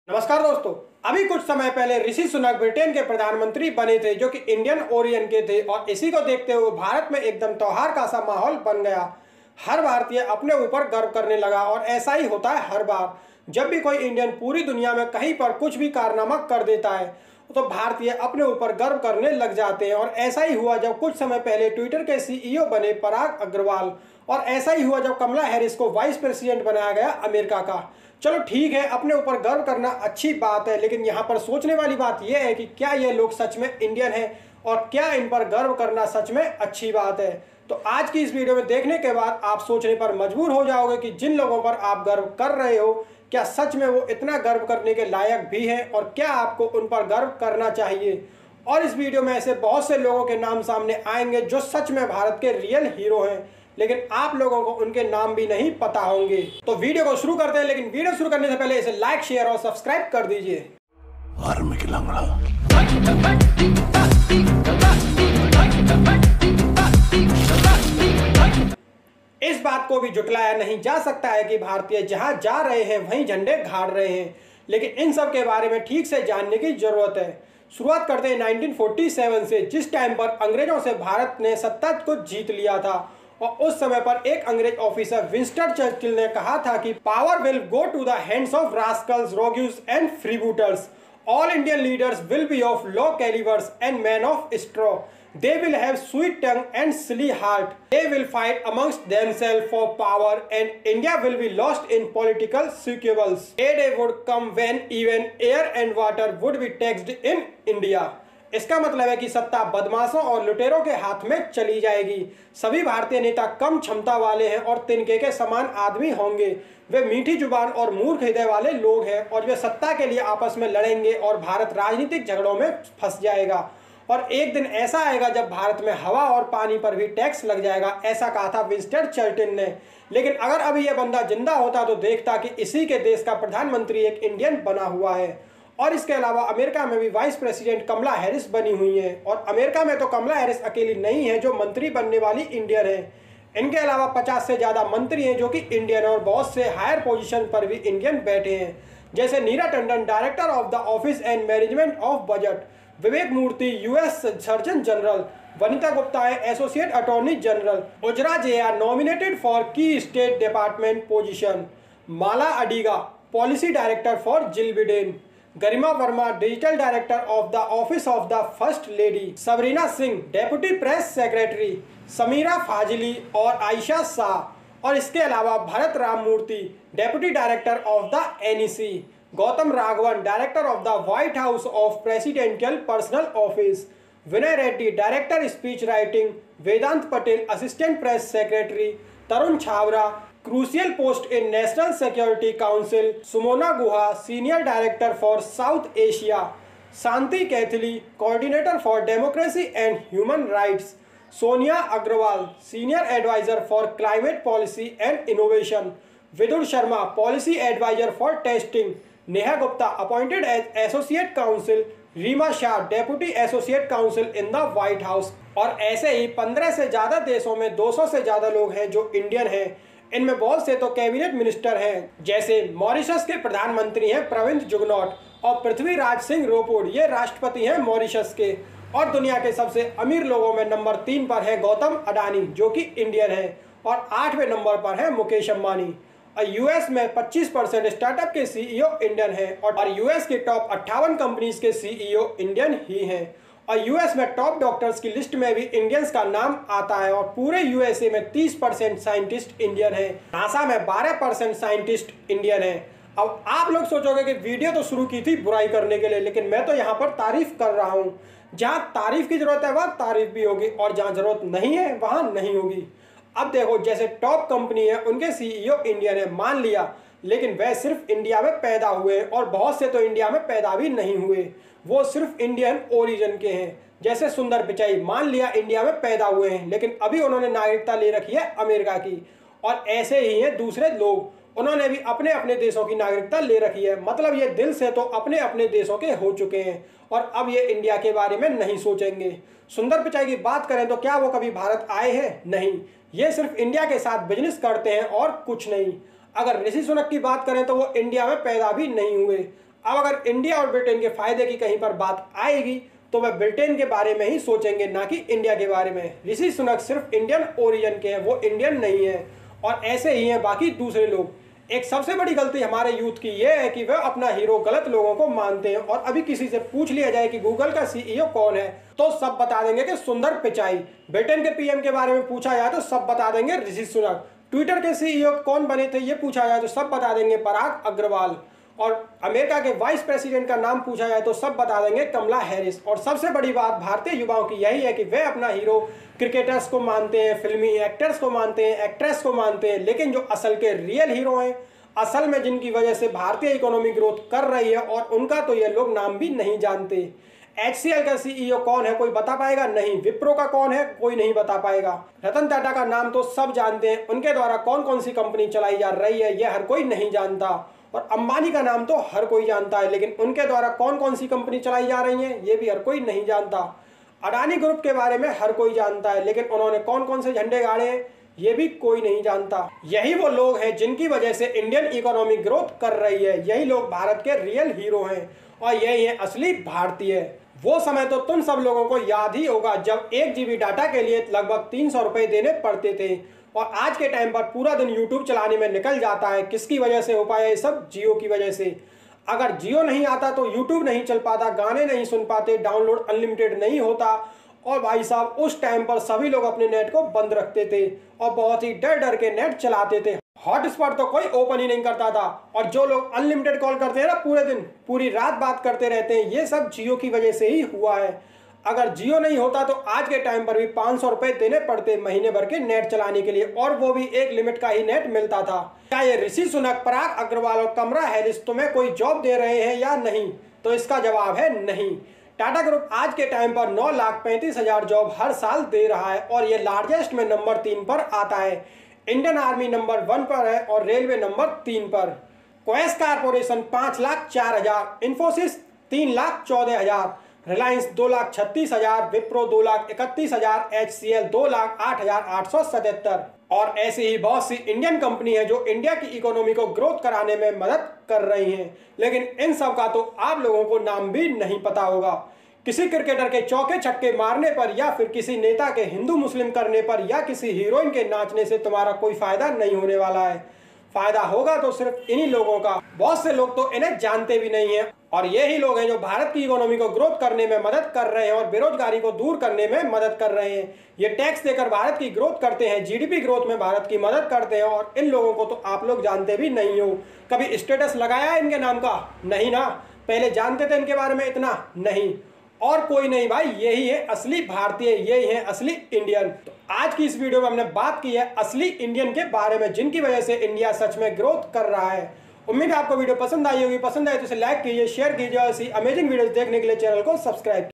नमस्कार दोस्तों। अभी कुछ समय पहले ऋषि सुनक ब्रिटेन के प्रधानमंत्री बने थे, जो कि इंडियन ओरिजिन के थे, और इसी को देखते हुए भारत में एकदम त्योहार का सा माहौल बन गया। हर भारतीय अपने ऊपर गर्व करने लगा, और ऐसा ही होता है हर बार जब भी कोई इंडियन पूरी दुनिया में कहीं पर कुछ भी कारनामा कर देता है तो भारतीय अपने ऊपर गर्व करने लग जाते हैं। और ऐसा ही हुआ जब कुछ समय पहले ट्विटर के सीईओ बने पराग अग्रवाल, और ऐसा ही हुआ जब कमला हैरिस को वाइस प्रेसिडेंट बनाया गया अमेरिका का। चलो ठीक है, अपने ऊपर गर्व करना अच्छी बात है, लेकिन यहाँ पर सोचने वाली बात यह है कि क्या ये लोग सच में इंडियन हैं और क्या इन पर गर्व करना सच में अच्छी बात है। तो आज की इस वीडियो में देखने के बाद आप सोचने पर मजबूर हो जाओगे कि जिन लोगों पर आप गर्व कर रहे हो क्या सच में वो इतना गर्व करने के लायक भी हैं, और क्या आपको उन पर गर्व करना चाहिए। और इस वीडियो में ऐसे बहुत से लोगों के नाम सामने आएंगे जो सच में भारत के रियल हीरो हैं, लेकिन आप लोगों को उनके नाम भी नहीं पता होंगे। तो वीडियो को शुरू करते हैं, लेकिन वीडियो शुरू करने से पहले इसे लाइक, शेयर और सब्सक्राइब कर दीजिए। इस बात को भी जुटलाया नहीं जा सकता है कि भारतीय जहां जा रहे हैं वहीं झंडे गाड़ रहे हैं, लेकिन इन सब के बारे में ठीक से जानने की जरूरत है। शुरुआत करते हैं 1947 से, जिस टाइम पर अंग्रेजों से भारत ने सत्ता को जीत लिया था। और उस समय पर एक अंग्रेज ऑफिसर विंस्टन चर्चिल ने कहा था कि power will go to the hands of rascals, rogues and freebooters. All Indian leaders will be of low calibres and man of straw. They will have sweet tongue and silly heart. They will fight amongst themselves for power, and India will be lost in political squabbles. A day would come when even air and water would be taxed in India. इसका मतलब है कि सत्ता बदमाशों और लुटेरों के हाथ में चली जाएगी। सभी भारतीय नेता कम क्षमता वाले हैं और तिनके के समान आदमी होंगे। वे मीठी जुबान और मूर्ख हृदय वाले लोग हैं, और वे सत्ता के लिए आपस में लड़ेंगे और भारत राजनीतिक झगड़ों में फंस जाएगा। और एक दिन ऐसा आएगा जब भारत में हवा और पानी पर भी टैक्स लग जाएगा, ऐसा कहा था विंस्टन चर्चिल ने। लेकिन अगर अभी यह बंदा जिंदा होता तो देखता कि इसी के देश का प्रधानमंत्री एक इंडियन बना हुआ है। और इसके अलावा अमेरिका में भी वाइस प्रेसिडेंट कमला हैरिस बनी हुई है, और अमेरिका में तो कमला हैरिस अकेली नहीं है जो मंत्री बनने वाली इंडियन है। इनके अलावा 50 से ज़्यादा मंत्री हैं जो कि इंडियन है, और बहुत से हायर पोजीशन पर भी इंडियन बैठे हैं, जैसे Neera Tanden director of the office and management of budget, Vivek Murthy US surgeon general, Vanita Gupta है associate attorney general, Uzra Zeya nominated for की state department position, Mala Adiga policy director for Jill Biden, Garima Verma digital director of the office of the first lady, Sabrina Singh deputy press secretary, Sameera Fazili और आयशा शाह। और इसके अलावा Bharat Ram Murthy deputy director of the NEC, Gautam Raghavan director of the White House of presidential personnel office, Vinay Reddy director speech writing, Vedant Patel assistant press secretary, Tarun Chhabra crucial post in national security council, Sumona Guha senior director for South Asia, Shanti Kalathil coordinator for democracy and human rights, Sonia Agrawal senior adviser for climate policy and innovation, Vidur Sharma policy adviser for testing, Neha Gupta appointed as associate counsel, Reema Shah deputy associate council in the White house. और ऐसे ही 15 से ज़्यादा देशों में 200 से ज़्यादा लोग हैं जो इंडियन हैं। इनमें बहुत से तो कैबिनेट मिनिस्टर हैं, जैसे मॉरिशस के प्रधानमंत्री हैं प्रविंद जुगनॉट, और पृथ्वीराज सिंह रोपुड़ ये राष्ट्रपति हैं मॉरिशस के। और दुनिया के सबसे अमीर लोगों में नंबर 3 पर है गौतम अडानी जो कि इंडियन है, और 8वें नंबर पर है मुकेश अंबानी। और यूएस में 25% स्टार्टअप के सीईओ इंडियन हैं, और यूएस के टॉप 58 कंपनीज के सीईओ इंडियन ही हैं। और यूएस में टॉप डॉक्टर्स की लिस्ट में भी इंडियंस का नाम आता है, और पूरे यूएसए में 30% साइंटिस्ट इंडियन है। नासा में 12% साइंटिस्ट इंडियन है। अब आप लोग सोचोगे कि वीडियो तो शुरू की थी बुराई करने के लिए, लेकिन मैं तो यहाँ पर तारीफ कर रहा हूँ। जहाँ तारीफ की जरूरत है वहाँ तारीफ भी होगी, और जहाँ जरूरत नहीं है वहाँ नहीं होगी। अब देखो, जैसे टॉप कंपनी है उनके सीईओ इंडियन है मान लिया, लेकिन वह सिर्फ इंडिया में पैदा हुए, और बहुत से तो इंडिया में पैदा भी नहीं हुए, वो सिर्फ इंडियन ओरिजिन के हैं। जैसे सुंदर पिचाई मान लिया इंडिया में पैदा हुए हैं, लेकिन अभी उन्होंने नागरिकता ले रखी है अमेरिका की। और ऐसे ही हैं दूसरे लोग, उन्होंने भी अपने अपने देशों की नागरिकता ले रखी है। मतलब ये दिल से तो अपने अपने देशों के हो चुके हैं, और अब ये इंडिया के बारे में नहीं सोचेंगे। सुंदर पिचाई की बात करें तो क्या वो कभी भारत आए हैं? नहीं, ये सिर्फ इंडिया के साथ बिजनेस करते हैं और कुछ नहीं। अगर ऋषि सुनक की बात करें तो वो इंडिया में पैदा भी नहीं हुए। अब अगर इंडिया और ब्रिटेन के फायदे की कहीं पर बात आएगी तो वह ब्रिटेन के बारे में ही सोचेंगे, ना कि इंडिया के बारे में। ऋषि सुनक सिर्फ इंडियन ओरिजिन के हैं, वो इंडियन नहीं है। और ऐसे ही हैं बाकी दूसरे लोग। एक सबसे बड़ी गलती हमारे यूथ की यह है कि वह अपना हीरो गलत लोगों को मानते हैं। और अभी किसी से पूछ लिया जाए कि गूगल का सीईओ कौन है तो सब बता देंगे कि सुंदर पिचाई। ब्रिटेन के पीएम के बारे में पूछा जाए तो सब बता देंगे ऋषि सुनक। ट्विटर के सीईओ कौन बने थे ये पूछा जाए तो सब बता देंगे पराग अग्रवाल। और अमेरिका के वाइस प्रेसिडेंट का नाम पूछा जाए तो सब बता देंगे कमला हैरिस। और सबसे बड़ी बात भारतीय युवाओं की यही है कि वे अपना हीरो क्रिकेटर्स को मानते हैं, फिल्मी एक्टर्स को मानते हैं, एक्ट्रेस को मानते हैं, लेकिन जो असल के रियल हीरो हैं, असल में जिनकी वजह से भारतीय इकोनॉमी ग्रोथ कर रही है, और उनका तो ये लोग नाम भी नहीं जानते। HCL का सीईओ कौन है कोई बता पाएगा? नहीं। विप्रो का कौन है कोई नहीं बता पाएगा। रतन टाटा का नाम तो सब जानते हैं, उनके द्वारा कौन कौन सी कंपनी चलाई जा रही है यह हर कोई नहीं जानता। और अंबानी का नाम तो हर कोई जानता है, लेकिन उनके द्वारा कौन कौन सी कंपनी चलाई जा रही है ये भी हर कोई नहीं जानता। अडानी ग्रुप के बारे में हर कोई जानता है, लेकिन उन्होंने कौन कौन से झंडे गाड़े हैं ये भी कोई नहीं जानता। यही वो लोग हैं जिनकी वजह से इंडियन इकोनॉमी ग्रोथ कर रही है। यही लोग भारत के रियल हीरो हैं और यही है असली भारतीय। वो समय तो तुम सब लोगों को याद ही होगा जब 1 GB डाटा के लिए लगभग 300 रुपए देने पड़ते थे, और आज के टाइम पर पूरा दिन यूट्यूब चलाने में निकल जाता है। किसकी वजह से हो पाया ये सब? जियो की वजह से। अगर जियो नहीं आता तो यूट्यूब नहीं चल पाता, गाने नहीं सुन पाते, डाउनलोड अनलिमिटेड नहीं होता। और भाई साहब उस टाइम पर सभी लोग अपने नेट को बंद रखते थे और बहुत ही डर डर के नेट चलाते थे। हॉटस्पॉट तो कोई ओपन ही नहीं करता था। और जो लोग अनलिमिटेड कॉल करते हैं ना, पूरे दिन पूरी रात बात करते रहते हैं, ये सब जियो की वजह से ही हुआ है। अगर जियो नहीं होता तो आज के टाइम पर भी 500 रुपए देने पड़ते महीने भर के नेट चलाने के लिए, और वो भी एक लिमिट का ही नेट मिलता था। क्या ये ऋषि सुनक, पराग अग्रवाल और कमला हैरिस तुम्हें कोई जॉब दे रहे हैं या नहीं? तो इसका जवाब है नहीं। टाटा ग्रुप आज के टाइम पर 9,35,000 जॉब हर साल दे रहा है, और ये लार्जेस्ट में नंबर 3 पर आता है। इंडियन आर्मी नंबर 1 पर है और रेलवे नंबर 3 पर। Quess corporation 5,04,000, Infosys 3,14,000, Reliance 2,36,000, Wipro 2,31,000, HCL 2,08,877। और ऐसी ही बहुत सी इंडियन कंपनी है जो इंडिया की इकोनॉमी को ग्रोथ कराने में मदद कर रही हैं, लेकिन इन सब का तो आप लोगों को नाम भी नहीं पता होगा। किसी क्रिकेटर के चौके छक्के मारने पर, या फिर किसी नेता के हिंदू मुस्लिम करने पर, या किसी हीरोइन के नाचने से तुम्हारा कोई फायदा नहीं होने वाला है। फायदा होगा तो सिर्फ इन्हीं लोगों का। बहुत से लोग तो इन्हें जानते भी नहीं हैं, और यही लोग हैं जो भारत की इकोनॉमी को ग्रोथ करने में मदद कर रहे हैं और बेरोजगारी को दूर करने में मदद कर रहे हैं। ये टैक्स देकर भारत की ग्रोथ करते हैं, जीडीपी ग्रोथ में भारत की मदद करते हैं, और इन लोगों को तो आप लोग जानते भी नहीं हो। कभी स्टेटस लगाया है इनके नाम का? नहीं ना। पहले जानते थे इनके बारे में इतना? नहीं। और कोई नहीं भाई, यही है असली भारतीय, यही है असली इंडियन। तो आज की इस वीडियो में हमने बात की है असली इंडियन के बारे में, जिनकी वजह से इंडिया सच में ग्रोथ कर रहा है। उम्मीद है आपको वीडियो पसंद आई होगी। पसंद आए तो इसे लाइक कीजिए, शेयर कीजिए, और ऐसी अमेजिंग वीडियोस देखने के लिए चैनल को सब्सक्राइब